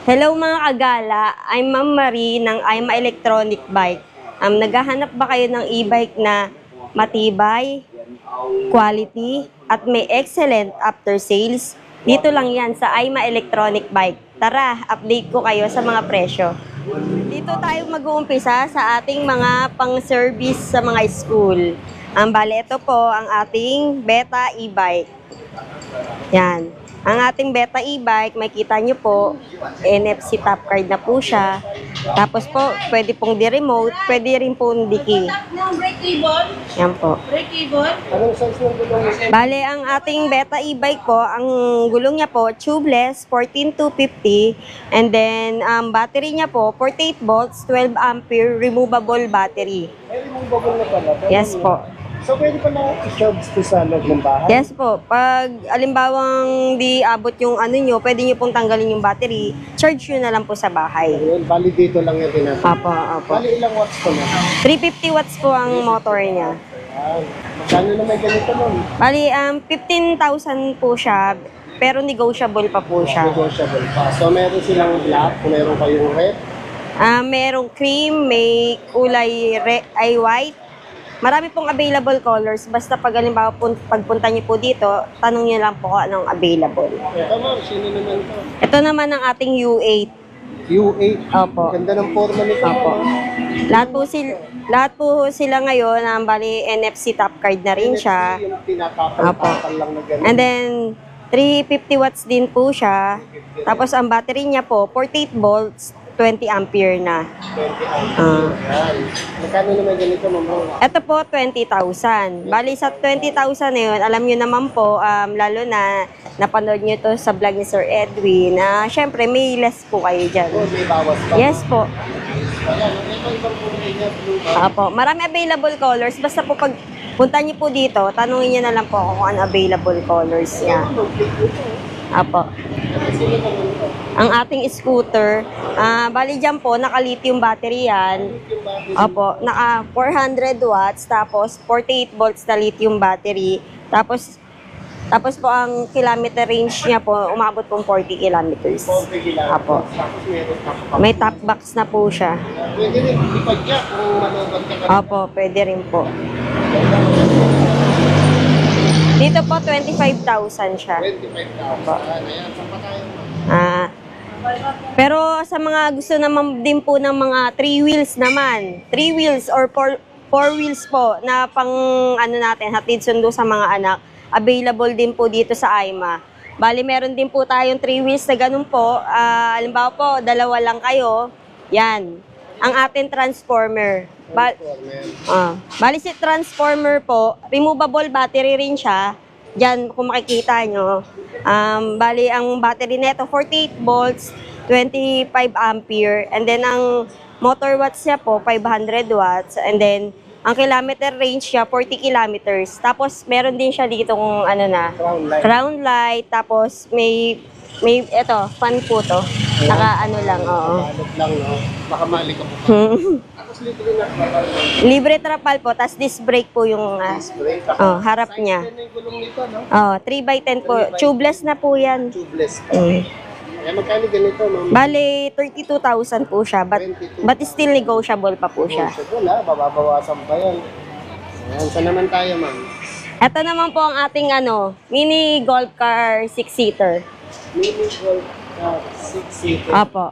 Hello mga kagala, I'm Ma'am Marie ng Aima Electronic Bike. Naghahanap ba kayo ng e-bike na matibay, quality, at may excellent after sales? Dito lang yan sa Aima Electronic Bike. Tara, update ko kayo sa mga presyo. Dito tayo mag-uumpisa sa ating mga pang-service sa mga school. Bale, ito po ang ating Beta e-bike. Yan. Ang ating Beta e-bike, makita nyo po, NFC top card na po siya. Tapos po, pwede pong di-remote, pwede rin pong di-key. Yan po. Bale, ang ating Beta e-bike po, ang gulong niya po, tubeless, 14250. And then, battery niya po, 48 volts, 12 ampere, removable battery. Removable na pala. Yes po. So, pwede pa na i-charge to sa loob ng bahay? Yes po. Pag alimbawang di abot yung ano nyo, pwede nyo pong tanggalin yung battery, charge nyo na lang po sa bahay. Ayun, bali dito lang yung tinatawag. Apo. Bali ilang watts po na? 350 watts po ang motor niya. Magkano naman ganito nun? Bali, 15,000 po siya, pero negotiable pa po siya. Negotiable pa. So, meron silang black, meron kayong red. Merong cream, may kulay ay white. Marami pong available colors. Basta pag halimbawa pagpunta niyo po dito, tanong niyo lang po kung anong available. Ito ma'am, sino naman to? Ito naman ang ating U8. U8. Opo. Ganda ng forma nito. Opo. Lahat po sila ngayon, bali NFC top card na rin siya. Yung tinatapal lang na ganun. And then 350 watts din po siya. Tapos ang battery niya po 48 volts, 20 ampere na. 20 ampere. Yan. Magkano naman ganito ma'am? Ito po 20,000. Bali sa 20,000 na yun, alam niyo naman po, lalo na napanood niyo to sa vlog ni Sir Edwin, na syempre may less po kayo dyan. Oh, may bawas pa. Yes po. Ayan, ito ibang kulay niya, blue ba? Apo, marami available colors. Basta po pag punta niyo po dito, tanungin niyo na lang po kung ano available colors niya. Apo. Ang ating scooter, bali dyan po, naka-lithium battery yan. Opo, naka 400 watts, tapos 48 volts na lithium battery. Tapos po ang kilometer range niya po, umabot pong 40 kilometers. 40 kilometers. Apo. Tapos meron top box. May top box na po siya. Pwede rin ipadya kung manood ka. Opo, pwede rin po. Dito po, 25,000 siya. 25,000. Ayan, saan pa tayo ma'am? Pero sa mga gusto naman din po ng mga 3 wheels naman, 3 wheels or 4 wheels po na pang ano natin, hatid sundo sa mga anak, available din po dito sa Aima. Bali, meron din po tayong 3 wheels na ganun po. Halimbawa po, dalawa lang kayo, yan. Ang ating transformer. Bali si transformer po, removable battery rin siya. Diyan kung makikita nyo. Bali ang battery nito 48 volts, 25 ampere. And then ang motor watts niya po 500 watts. And then ang kilometer range niya 40 kilometers. Tapos meron din siya dito kung ano na, crown light. Tapos may ito, fan po to. Naka ano lang, oo. Balot lang, no? Baka mali ka po. Tapos libre na trapal. Libre trapal po, tas disc brake po yung Brake. harap niya. Size 10 na yung gulong nito, no? 3x10 po. Tubeless na po yan. Tubeless pa. Kaya magkano ganito, ma'am? Bale, 32,000 po siya. But still negotiable pa po siya. Wala, bababawasan pa yan. Ayan, saan naman tayo, ma'am? Ito naman po ang ating mini golf car 6-seater. Mini golf car, 6-seater. Apo.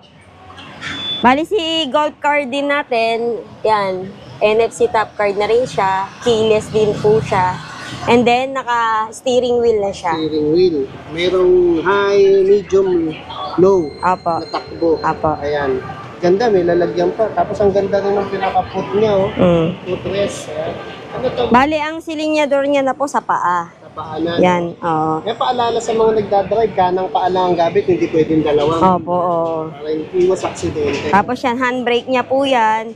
Bali si golf car din natin, yan, NFC top card na rin siya, keyless din po siya. And then, naka-steering wheel na siya. Steering wheel. Merong high, medium, low. Apo. Na takbo. Apo. Ayan. Ganda, may lalagyan pa. Tapos ang ganda rin ng pinaka-foot niya, oh. Footrest. Ano to? Bali, ang silinyador niya na po sa paa. Sa paanan. Yan, oo. May paalala sa mga nagdadrive, kanang paa ang gamit, hindi pwedeng dalawang. Opo, oo. Para hindi iwas aksidente. Tapos yan, handbrake niya po yan.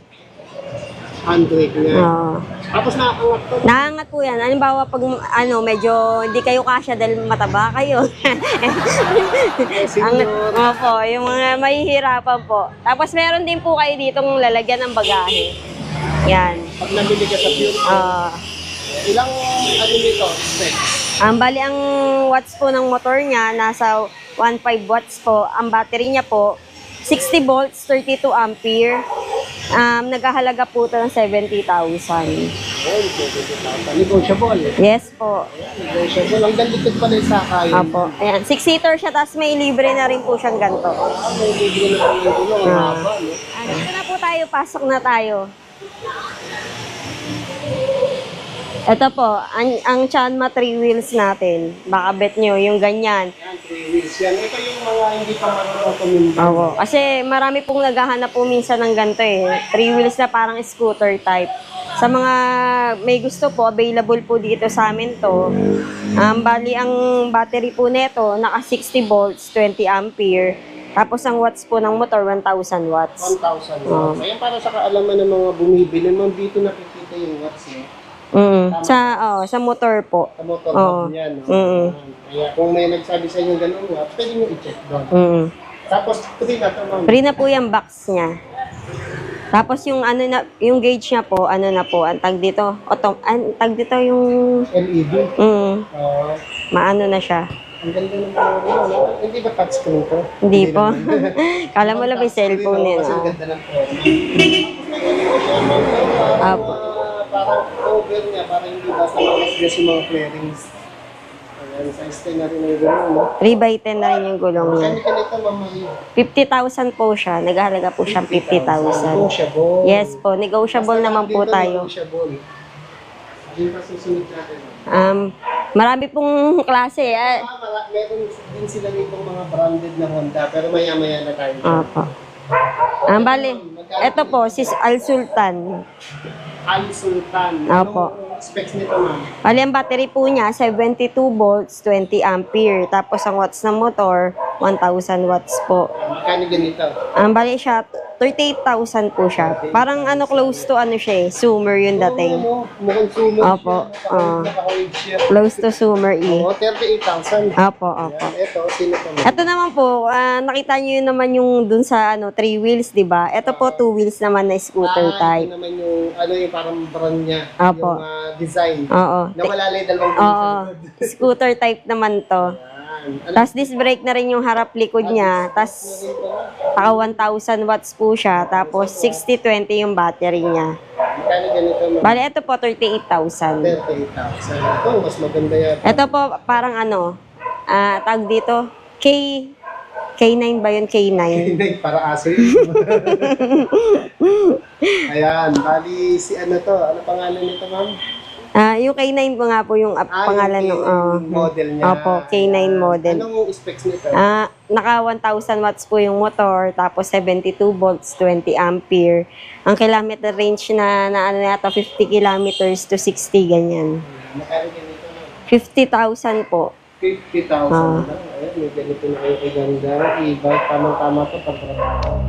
Handbrake niya. Oo. Tapos nakakangat to. Naangat po yan. Halimbawa, pag medyo hindi kayo kasya dahil mataba kayo. Angat, opo, yung mga mahihirapan po. Tapos meron din po kayo ditong lalagyan ng bagahe. Yan. Pag nabili ka sa Pure, ilang ano nito? Specs? Bali, ang watts po ng motor niya, nasa 1.5 watts po. Ang battery niya po, 60 volts, 32 ampere. Nagkahalaga po ito ng 70,000. Negotiable. Yes po. Negotiable. Ang gandito pala yung sakay. Apo. Ayan, 6-seater siya, tapos may libre na rin po siyang ganito. May libre na pala yung gulong. Ang haba, no? Dito na po tayo, pasok na tayo. Ito po, ang Chanma 3 wheels natin. Baka bet nyo, yung ganyan. Yan, 3 wheels yan. Ito yung mga hindi pa marunong tumimba. Oo. Kasi marami pong naghahanap po minsan ng ganito eh. 3 wheels na parang scooter type. Sa mga may gusto po, available po dito sa amin to. Bali, ang battery po nito, naka 60 volts, 20 ampere. Tapos ang watts po ng motor, 1,000 watts. 1,000 watts. Ayan, para sa kaalaman ng mga bumibili, naman dito nakikita yung watts niya. Sa motor po. Sa motor Oo. hub niyan. No? Kaya kung may nagsabi sa inyo ganun watts, pwede nyo i-check doon. Tapos, free na ito, ma'am. Free na po yung box niya. Tapos yung yung gauge niya po, ang tag dito, tag dito yung LED. maano na siya. Ang ganda ng mga ano. Hindi ba touchscreen to? Hindi po. naman. Kala mo lang may cellphone Touchscreen, yun. Kasi ang ganda ng phone. Apo. Parang cover niya, parang hindi basta malasgas yung mga flarings. Ayan, size 10 na rin ang gulong, no? 3x10 na rin yung gulong niya. Saan ka nito, mamay? 50,000 po siya. Naghahalaga po siyang 50,000. Negotiable. Yes po. Negotiable Basta naman po dito, tayo. Negotiable. Yung pa susunod natin. Marami pong klase. Meron din sila nitong mga branded na Honda, pero maya-maya na tayo. Opo. Bali, eto po, si Al Sultan. Al Sultan. Opo. Anong specs nito, ma'am? Bali, ang battery po niya, 72 volts, 20 ampere. Tapos, ang watts ng motor, 1,000 watts po. Magkano ganito? Bali siya, 38,000 po siya. Parang close to siya eh, Zoomer yung dating. Mukhang sumo Opo. siya. Close to Zoomer E. Oo, 38,000. Opo, opo. Ito, sino to? Ito naman po, nakita niyo yun naman yung dun sa 3 wheels, di ba? Ito po 2 wheels naman na scooter Ito type. naman yung, yung parang brand niya. Opo. Yung design. Oo. Na wala lang dalawang Oo. wheels. Scooter type naman to. Tapos disc brake na rin yung harap likod niya. Tapos naka 1,000 watts po siya. Tapos 60-20 yung battery niya. Magkano ganito, ma'am? Bali, ito po 38,000. 38,000. Ito, mas maganda yan. Ito po parang tag dito, K9 ba yun? K9. Para aso yun. Ayan, bali si to. Ano pangalan nito, ma'am? Yung K9 po nga po yung pangalan ng model niya. Opo, K9 model. Anong specs nito? Naka 1,000 watts po yung motor, tapos 72 volts, 20 ampere. Ang kilometer range na yata 50 kilometers to 60, ganyan. Magkano ganito, ma'am? 50,000 po. 50,000 lang. Ayan, may ganito na kayo kaganda. Iba, tamang-tama to pagtrabaho.